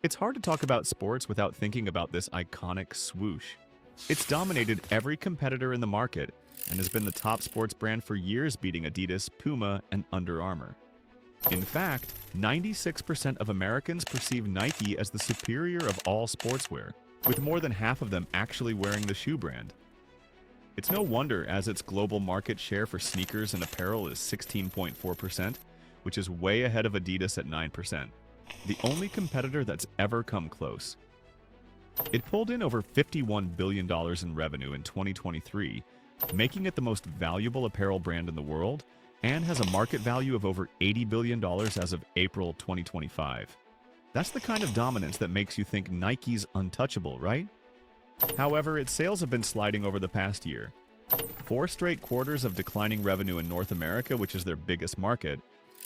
It's hard to talk about sports without thinking about this iconic swoosh. It's dominated every competitor in the market and has been the top sports brand for years, beating Adidas, Puma, and Under Armour. In fact, 96% of Americans perceive Nike as the superior of all sportswear, with more than half of them actually wearing the shoe brand. It's no wonder, as its global market share for sneakers and apparel is 16.4%, which is way ahead of Adidas at 9%, the only competitor that's ever come close. It pulled in over $51 billion in revenue in 2023, making it the most valuable apparel brand in the world, and has a market value of over $80 billion as of April 2025. That's the kind of dominance that makes you think Nike's untouchable, right? However, its sales have been sliding over the past year. 4 straight quarters of declining revenue in North America, which is their biggest market,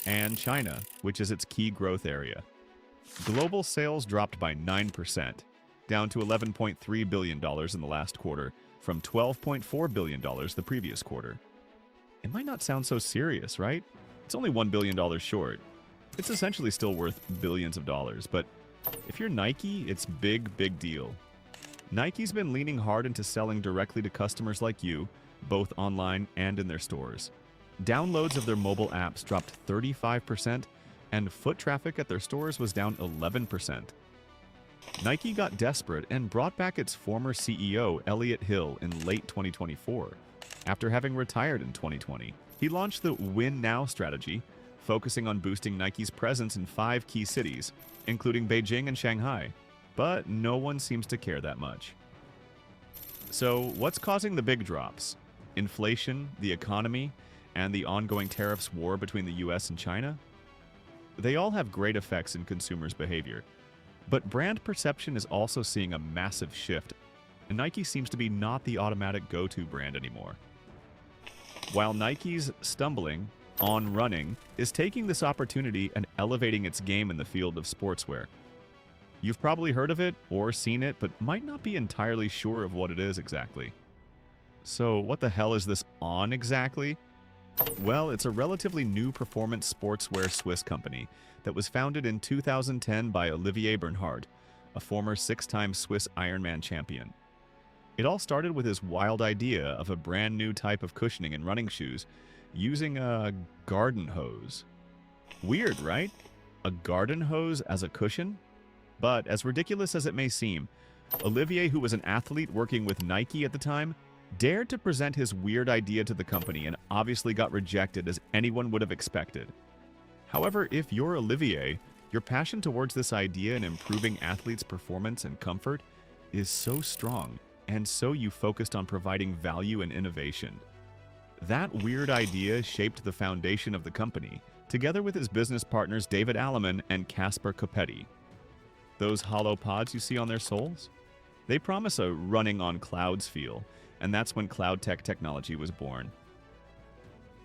and China, which is its key growth area. Global sales dropped by 9%, down to $11.3 billion in the last quarter, from $12.4 billion the previous quarter. It might not sound so serious, right? It's only $1 billion short. It's essentially still worth billions of dollars, but if you're Nike, it's big deal. Nike's been leaning hard into selling directly to customers like you, both online and in their stores. Downloads of their mobile apps dropped 35%, and foot traffic at their stores was down 11%. Nike got desperate and brought back its former CEO, Elliott Hill, in late 2024. After having retired in 2020, he launched the Win Now strategy, focusing on boosting Nike's presence in 5 key cities, including Beijing and Shanghai. But no one seems to care that much. So, what's causing the big drops? Inflation, the economy, and the ongoing tariffs war between the US and China? They all have great effects in consumers' behavior. But brand perception is also seeing a massive shift, and Nike seems to be not the automatic go-to brand anymore. While Nike's stumbling, On Running is taking this opportunity and elevating its game in the field of sportswear. You've probably heard of it or seen it, but might not be entirely sure of what it is exactly. So what the hell is this On exactly? Well, it's a relatively new performance sportswear Swiss company that was founded in 2010 by Olivier Bernhard, a former 6-time Swiss Ironman champion. It all started with his wild idea of a brand new type of cushioning in running shoes using a garden hose. Weird, right? A garden hose as a cushion? But as ridiculous as it may seem, Olivier, who was an athlete working with Nike at the time, dared to present his weird idea to the company and obviously got rejected, as anyone would have expected. However, if you're Olivier, your passion towards this idea and improving athletes' performance and comfort is so strong, and so you focused on providing value and innovation. That weird idea shaped the foundation of the company, together with his business partners David Alleman and Casper Copetti. Those hollow pods you see on their soles? They promise a running on clouds feel, and that's when cloud tech technology was born.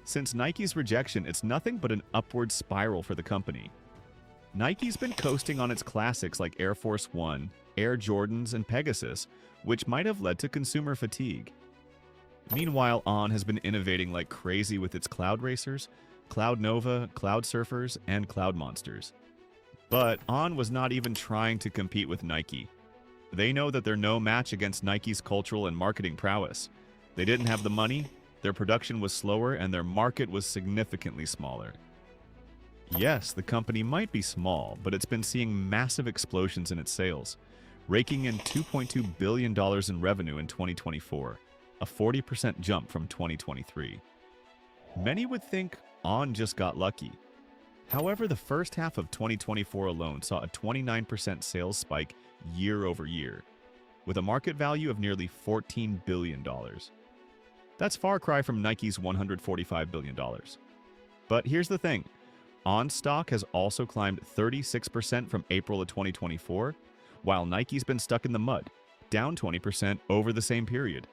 Since Nike's rejection, it's nothing but an upward spiral for the company. Nike's been coasting on its classics like Air Force One, Air Jordans, and Pegasus, which might have led to consumer fatigue. Meanwhile, On has been innovating like crazy with its Cloud Racers, Cloud Nova, Cloud Surfers, and Cloud Monsters. But On was not even trying to compete with Nike. They know that they're no match against Nike's cultural and marketing prowess. They didn't have the money, their production was slower, and their market was significantly smaller. Yes, the company might be small, but it's been seeing massive explosions in its sales, raking in $2.2 billion in revenue in 2024, a 40% jump from 2023. Many would think On just got lucky. However, the first half of 2024 alone saw a 29% sales spike year over year, with a market value of nearly $14 billion. That's far cry from Nike's $145 billion. But here's the thing. On stock has also climbed 36% from April of 2024, while Nike's been stuck in the mud, down 20% over the same period.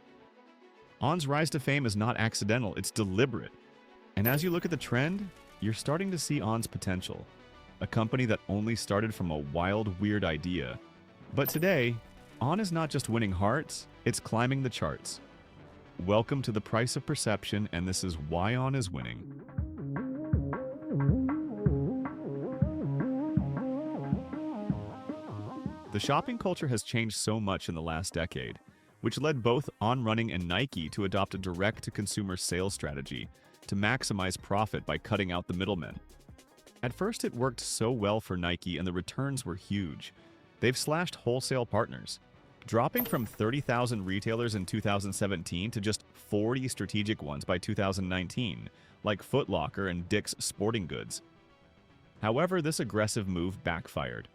On's rise to fame is not accidental, it's deliberate. And as you look at the trend, you're starting to see On's potential, a company that only started from a wild, weird idea. But today, On is not just winning hearts, it's climbing the charts. Welcome to the price of perception, and this is why On is winning. The shopping culture has changed so much in the last decade, which led both On Running and Nike to adopt a direct-to-consumer sales strategy to maximize profit by cutting out the middlemen. At first, it worked so well for Nike and the returns were huge. They've slashed wholesale partners, dropping from 30,000 retailers in 2017 to just 40 strategic ones by 2019, like Foot Locker and Dick's Sporting Goods. However, this aggressive move backfired.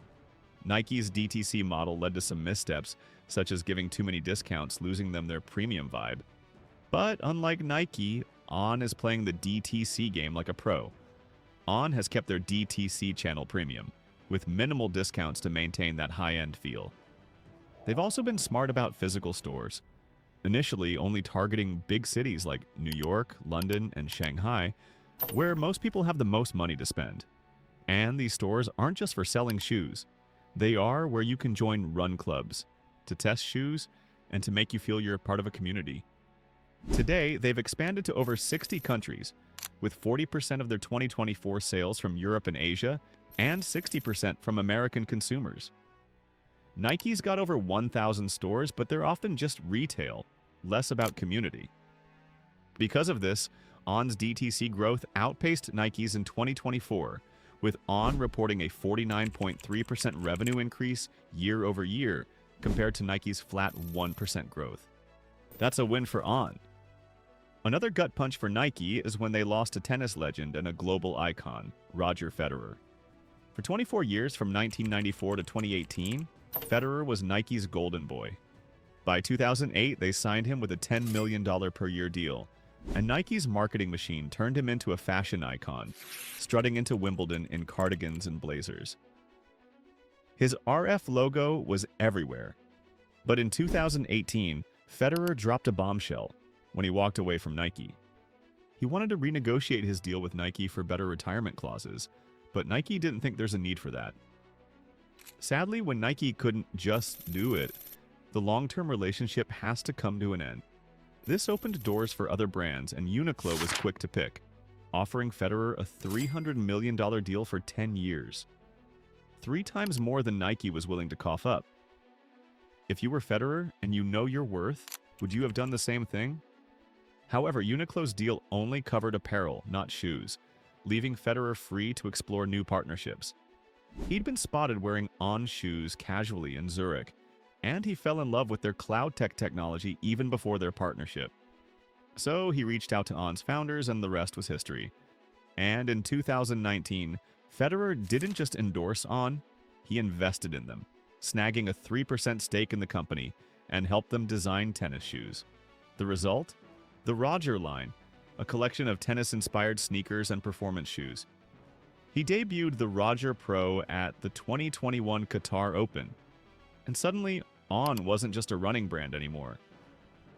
Nike's DTC model led to some missteps, such as giving too many discounts, losing them their premium vibe. But unlike Nike, On is playing the DTC game like a pro. On has kept their DTC channel premium, with minimal discounts to maintain that high-end feel. They've also been smart about physical stores, initially only targeting big cities like New York, London, and Shanghai, where most people have the most money to spend. And these stores aren't just for selling shoes. They are where you can join run clubs, to test shoes, and to make you feel you're a part of a community. Today, they've expanded to over 60 countries, with 40% of their 2024 sales from Europe and Asia, and 60% from American consumers. Nike's got over 1,000 stores, but they're often just retail, less about community. Because of this, On's DTC growth outpaced Nike's in 2024, with On reporting a 49.3% revenue increase year over year compared to Nike's flat 1% growth. That's a win for On. Another gut punch for Nike is when they lost a tennis legend and a global icon, Roger Federer. For 24 years, from 1994 to 2018, Federer was Nike's golden boy. By 2008, they signed him with a $10 million per year deal, and Nike's marketing machine turned him into a fashion icon, strutting into Wimbledon in cardigans and blazers. His RF logo was everywhere. But in 2018, Federer dropped a bombshell when he walked away from Nike. He wanted to renegotiate his deal with Nike for better retirement clauses, but Nike didn't think there's a need for that. Sadly, when Nike couldn't just do it, the long-term relationship has to come to an end. This opened doors for other brands, and Uniqlo was quick to pick, offering Federer a $300 million deal for 10 years. 3 times more than Nike was willing to cough up. If you were Federer and you know your worth, would you have done the same thing? However, Uniqlo's deal only covered apparel, not shoes, leaving Federer free to explore new partnerships. He'd been spotted wearing On shoes casually in Zurich, and he fell in love with their cloud tech technology even before their partnership. So he reached out to On's founders, and the rest was history. And in 2019, Federer didn't just endorse On, he invested in them, snagging a 3% stake in the company and helped them design tennis shoes. The result? The Roger line, a collection of tennis-inspired sneakers and performance shoes. He debuted the Roger Pro at the 2021 Qatar Open, and suddenly, On wasn't just a running brand anymore.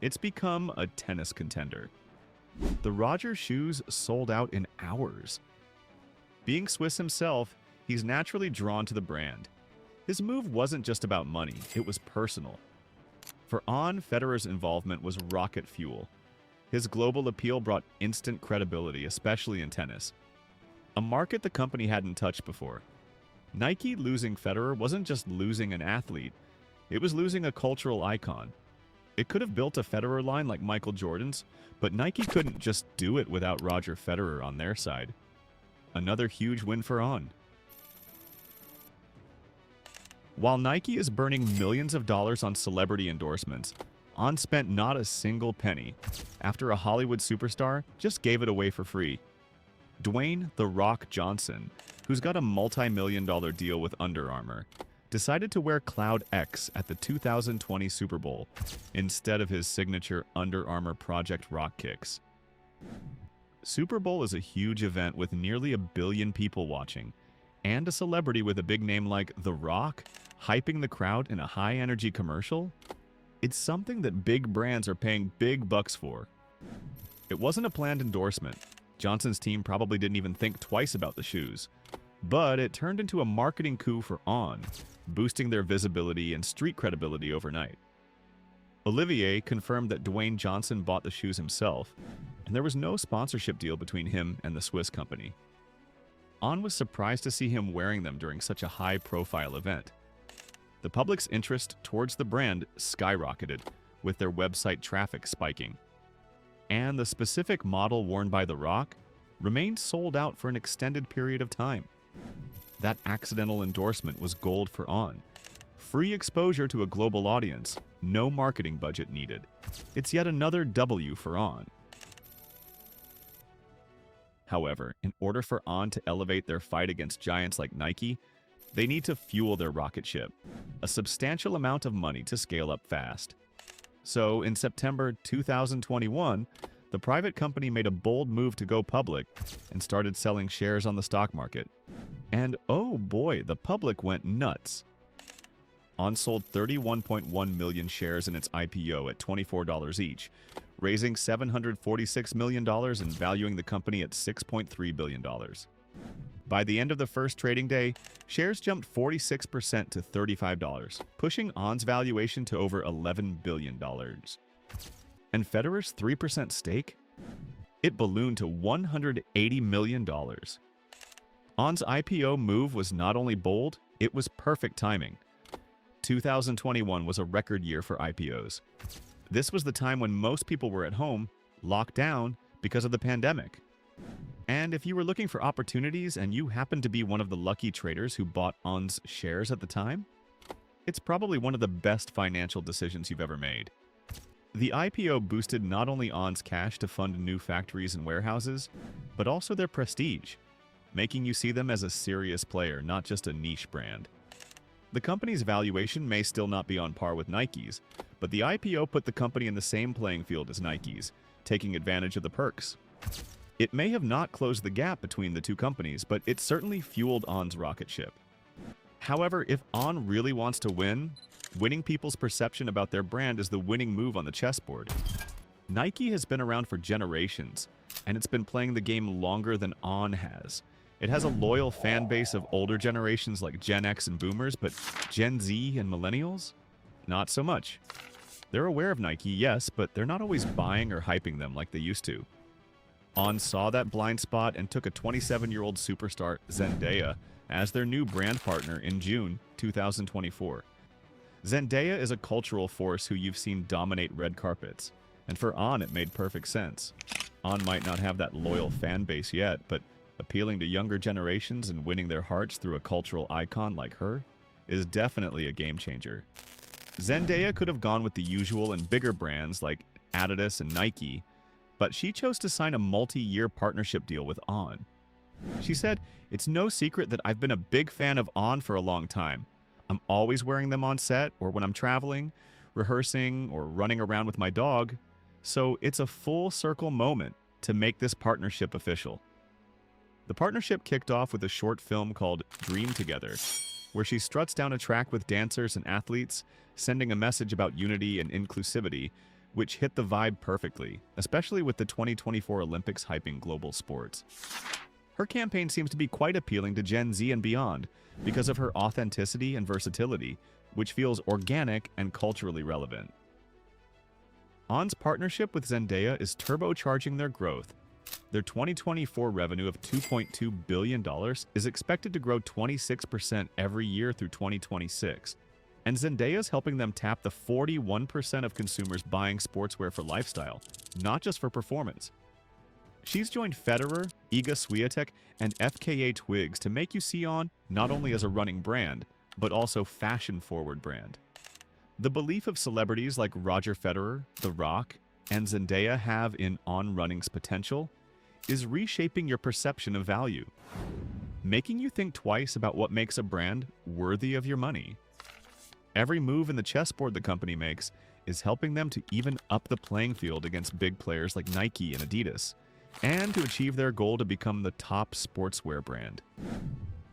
It's become a tennis contender. The Roger shoes sold out in hours. Being Swiss himself, he's naturally drawn to the brand. His move wasn't just about money, it was personal. For On, Federer's involvement was rocket fuel. His global appeal brought instant credibility, especially in tennis, a market the company hadn't touched before. Nike losing Federer wasn't just losing an athlete, it was losing a cultural icon. It could have built a Federer line like Michael Jordan's, but Nike couldn't just do it without Roger Federer on their side. Another huge win for On. While Nike is burning millions of dollars on celebrity endorsements, On spent not a single penny after a Hollywood superstar just gave it away for free. Dwayne The Rock Johnson, who's got a multi-million-dollar deal with Under Armour, decided to wear Cloud X at the 2020 Super Bowl instead of his signature Under Armour Project Rock kicks. Super Bowl is a huge event with nearly 1 billion people watching, and a celebrity with a big name like The Rock hyping the crowd in a high-energy commercial? It's something that big brands are paying big bucks for. It wasn't a planned endorsement. Johnson's team probably didn't even think twice about the shoes. But it turned into a marketing coup for On, boosting their visibility and street credibility overnight. Olivier confirmed that Dwayne Johnson bought the shoes himself, and there was no sponsorship deal between him and the Swiss company. On was surprised to see him wearing them during such a high-profile event. the public's interest towards the brand skyrocketed, with their website traffic spiking. And the specific model worn by The Rock remained sold out for an extended period of time. That accidental endorsement was gold for On. Free exposure to a global audience, no marketing budget needed. It's yet another W for On. However, in order for On to elevate their fight against giants like Nike, they need to fuel their rocket ship, a substantial amount of money to scale up fast. So, in September 2021, the private company made a bold move to go public and started selling shares on the stock market. And oh boy, the public went nuts. On sold 31.1 million shares in its IPO at $24 each, raising $746 million and valuing the company at $6.3 billion. By the end of the first trading day, shares jumped 46% to $35, pushing On's valuation to over $11 billion. And Federer's 3% stake? It ballooned to $180 million. On's IPO move was not only bold, it was perfect timing. 2021 was a record year for IPOs. This was the time when most people were at home, locked down because of the pandemic. And if you were looking for opportunities and you happened to be one of the lucky traders who bought On's shares at the time, it's probably one of the best financial decisions you've ever made. The IPO boosted not only On's cash to fund new factories and warehouses, but also their prestige, making you see them as a serious player, not just a niche brand. The company's valuation may still not be on par with Nike's, but the IPO put the company in the same playing field as Nike's, taking advantage of the perks. It may have not closed the gap between the two companies, but it certainly fueled On's rocket ship. However, if On really wants to win, winning people's perception about their brand is the winning move on the chessboard. Nike has been around for generations, and it's been playing the game longer than On has. It has a loyal fan base of older generations like Gen X and Boomers, but Gen Z and Millennials? Not so much. They're aware of Nike, yes, but they're not always buying or hyping them like they used to. On saw that blind spot and took a 27-year-old superstar, Zendaya, as their new brand partner in June 2024. Zendaya is a cultural force who you've seen dominate red carpets, and for On it made perfect sense. On might not have that loyal fan base yet, but appealing to younger generations and winning their hearts through a cultural icon like her is definitely a game changer. Zendaya could have gone with the usual and bigger brands like Addidas and Nike, but she chose to sign a multi-year partnership deal with On. She said, "It's no secret that I've been a big fan of On for a long time. I'm always wearing them on set or when I'm traveling, rehearsing, or running around with my dog, so it's a full circle moment to make this partnership official." The partnership kicked off with a short film called Dream Together, where she struts down a track with dancers and athletes, sending a message about unity and inclusivity, which hit the vibe perfectly, especially with the 2024 Olympics hyping global sports. Her campaign seems to be quite appealing to Gen Z and beyond because of her authenticity and versatility, which feels organic and culturally relevant. On's partnership with Zendaya is turbocharging their growth. Their 2024 revenue of $2.2 billion is expected to grow 26% every year through 2026. And Zendaya is helping them tap the 41% of consumers buying sportswear for lifestyle, not just for performance. She's joined Federer, Iga Swiatek, and FKA Twigs to make you see On not only as a running brand, but also fashion-forward brand. The belief of celebrities like Roger Federer, The Rock, and Zendaya have in On running's potential is reshaping your perception of value, making you think twice about what makes a brand worthy of your money. Every move in the chessboard the company makes is helping them to even up the playing field against big players like Nike and Addidas, and to achieve their goal to become the top sportswear brand.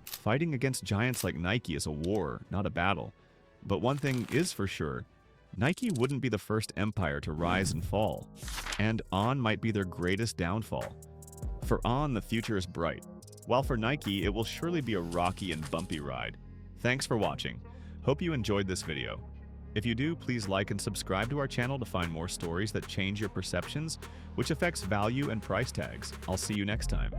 Fighting against giants like Nike is a war, not a battle. But one thing is for sure, Nike wouldn't be the first empire to rise and fall, and On might be their greatest downfall. For On, the future is bright, while for Nike, it will surely be a rocky and bumpy ride. Thanks for watching. Hope you enjoyed this video. If you do, please like and subscribe to our channel to find more stories that change your perceptions, which affects value and price tags. I'll see you next time.